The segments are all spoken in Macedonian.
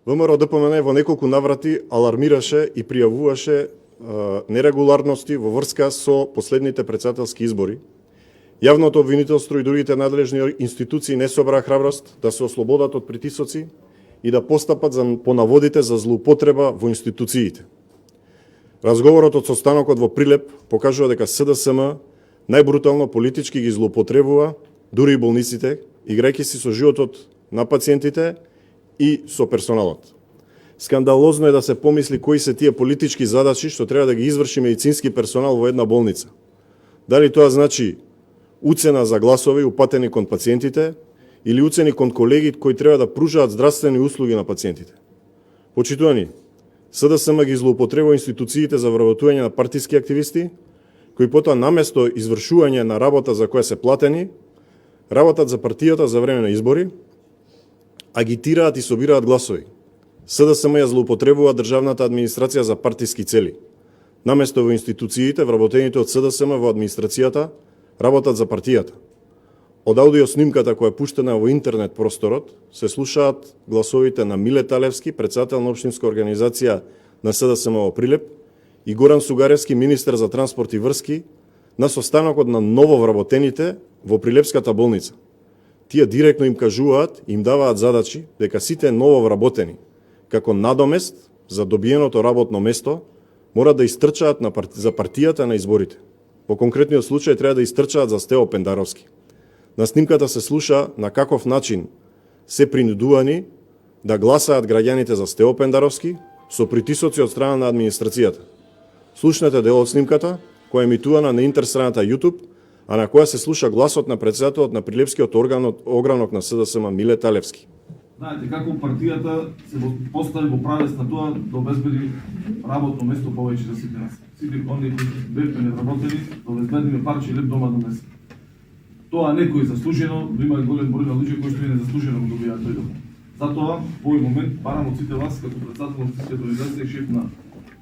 ВМРО ДПМН во неколку наврати алармираше и пријавуваше нерегуларности во врска со последните претседателски избори. Јавното обвинителство и другите надлежни институции не собраа храброст да се ослободат од притисоци и да постапат по наводите за злоупотреба во институциите. Разговорот од состанокот во Прилеп покажува дека СДСМ најбрутално политички ги злоупотребува дури и болниците, играјќи си со животот на пациентите и со персоналот. Скандалозно е да се помисли кои се тие политички задачи што треба да ги изврши медицински персонал во една болница. Дали тоа значи уцена за гласови упатени кон пациентите или уцени кон колеги кои треба да пружаат здравствени услуги на пациентите. Почитувани, СДСМ ги злоупотребува институциите за вработување на партиски активисти, кои потоа наместо извршување на работа за која се платени, работат за партијата за време на избори, агитираат и собираат гласови. СДСМ ја злоупотребува државната администрација за партиски цели. Наместо во институциите, вработените од СДСМ во администрацијата работат за партијата. Од аудиоснимката која е пуштена во интернет просторот, се слушаат гласовите на Миле Талевски, председател на општинска организација на СДСМ во Прилеп, и Горан Сугаревски, министер за транспорт и врски, на состанокот на нововработените во Прилепската болница. Тие директно им кажуваат, им даваат задачи дека сите нововработени, како надомест за добиеното работно место, мора да истрчаат за партијата на изборите. Во конкретниот случај треба да истрчаат за Стево Пендаровски. На снимката се слуша на каков начин се принудувани да гласаат граѓаните за Стево Пендаровски со притисоци од страна на администрацијата. Слушнете дел од снимката, која е емитувана на интерстраната YouTube, а на која се слуша гласот на председателот на Прилепскиот огранок на СДСМ Миле Талевски. Знаете како партијата се постави во правец на тоа да обезбеди работно место повеќе за сите нас. Сите оние кои бевме невработени, да обезбедиме парче леп дома до месец. Тоа некој заслужено, но има голем број на луѓе кои што и незаслужено го добијаат тој дом. Затоа, во овој момент, барам од сите вас, како председател на општинската организација и шеф на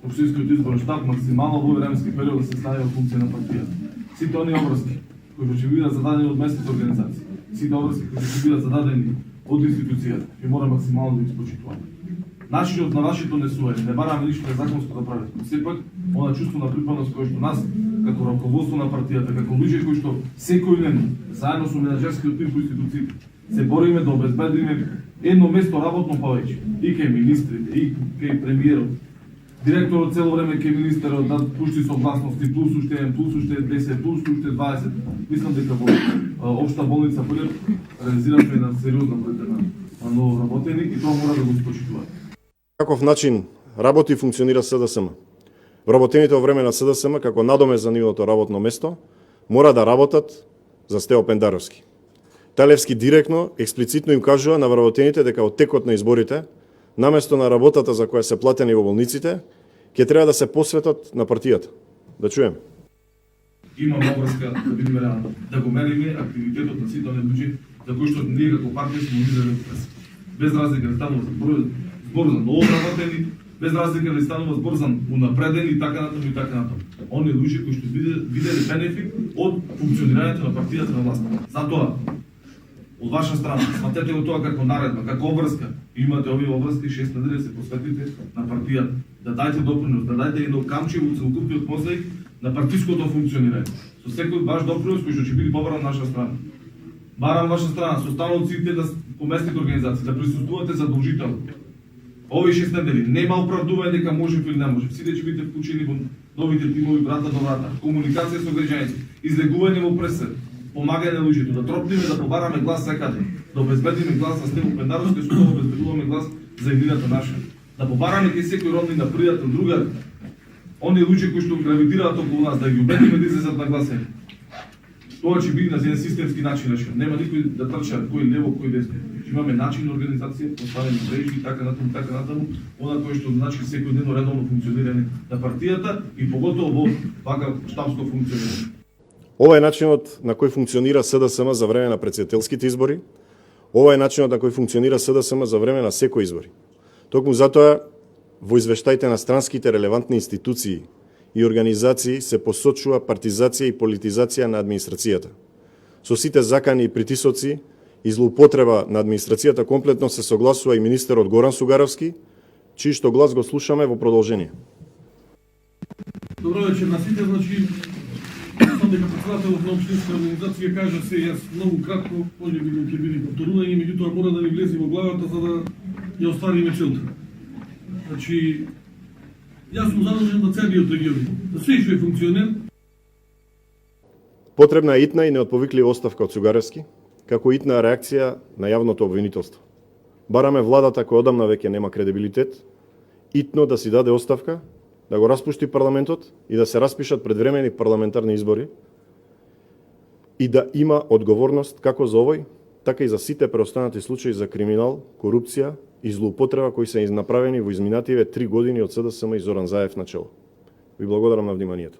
општинскиот изборен штаб, максимално во овој временски период да се стави во функција на партијата. Сите оние обврски кои ќе бидат зададени од местните организации, сите обврски кои ќе бидат зададени од институцијата, ќе мора максимално да ги спочитуваме. Начинот на вашето несување, не бараме ништо незаконско да правите, но сепак, она чувство на припадност кој што нас, како раководство на партијата, како луѓе кои што секојдневно, заедно со менаџерскиот тим по институциите, се бориме да обезбедиме едно место работно повеќе, и кај министрите, и кај премиерот, директорот цело време кај министерот да пушти согласности, плюс уште 1, плюс уште 10, плюс уште 20. Мислам дека во општа болница Прилеп реализираме една сериозна бројка на нововработени и тоа мора да го спочитуваме. Каков начин работи и функционира СДСМ? Вработените во време на СДСМ, како надомест за нивното работно место, мора да работат за Стево Пендаровски. Талевски директно, експлицитно им кажува на вработените дека од текот на изборите, наместо на работата за која се платени во болниците, ќе треба да се посветат на партијата. Да чуеме. Имаме обврска да бидеме реални, да го мериме активитетот на сите оние луѓе за кои што ние како партија сме изразени без разлика да станува збор за нововработени, без разлика да станува збор за унапредени и така натаму и така натаму. Оние луѓе кои што виделе бенефит од функционирањето на партијата на власт. Затоа од ваша страна, сматете го тоа како наредба, како обврска. Имате овие обврски 6 недели се посветите на партијата. Да дајте допринос, да дајте едно камче во целокупниот мозаик на партиското функционирање. Со секој ваш допринос кој што ќе биде побаран наша страна. Барам ваша страна, со становците по местните организации, да присуствувате задолжително. Овие 6 недели нема оправдување дека може или не може. Сите ќе бидете вклучени во новите тимови брата до брата, комуникација со граѓаните, излегување во пресед, помагање на луѓето, да тропнеме да побараме глас секаде, да обезбедиме глас за Стево Пендаровски, што да обезбедуваме глас за едината наша. Да побараме кај секој роднина, пријател, другар, оние луѓе кои што гравитираат околу нас, да ги убедиме да излезат на гласење. Тоа ќе биде на еден системски начин решено. Нема никој да трча кој лево, кој десно. Имаме начин на организација, поставени мрежи и така натаму, она кој што значи секојдневно редовно функционирање на партијата и поготово во вака штабско функционирање. Ова е начинот на кој функционира СДСМ за време на претседателските избори. Ова е начинот на кој функционира СДСМ за време на секој избори. Токму затоа во извештаите на странските релевантни институции и организации се посочува партизација и политизација на администрацијата. Со сите закани и притисоци и злоупотреба на администрацијата комплетно се согласува и министерот Горан Сугаровски, чиј што глас го слушаме во продолжение. Добро вечер на сите, значи, сам дека председателот на општинска организација кажа се, јас многу кратко, може би ќе биде повторување, меѓутоа мора да ни влезе во главата за да ја оствариме целта. Значи, јас сум задолжен да целиот регион, да се што е функционер. Потребна е итна и неотповиклива оставка од Сугаровски, како итна реакција на јавното обвинителство. Бараме владата која одамна веќе нема кредибилитет, итно да си даде оставка, да го распушти парламентот и да се распишат предвремени парламентарни избори и да има одговорност како за овој, така и за сите преостанати случаи за криминал, корупција и злоупотреба кои се направени во изминативе 3 години од СДСМ и Зоран Заев на чело. Ви благодарам на вниманието.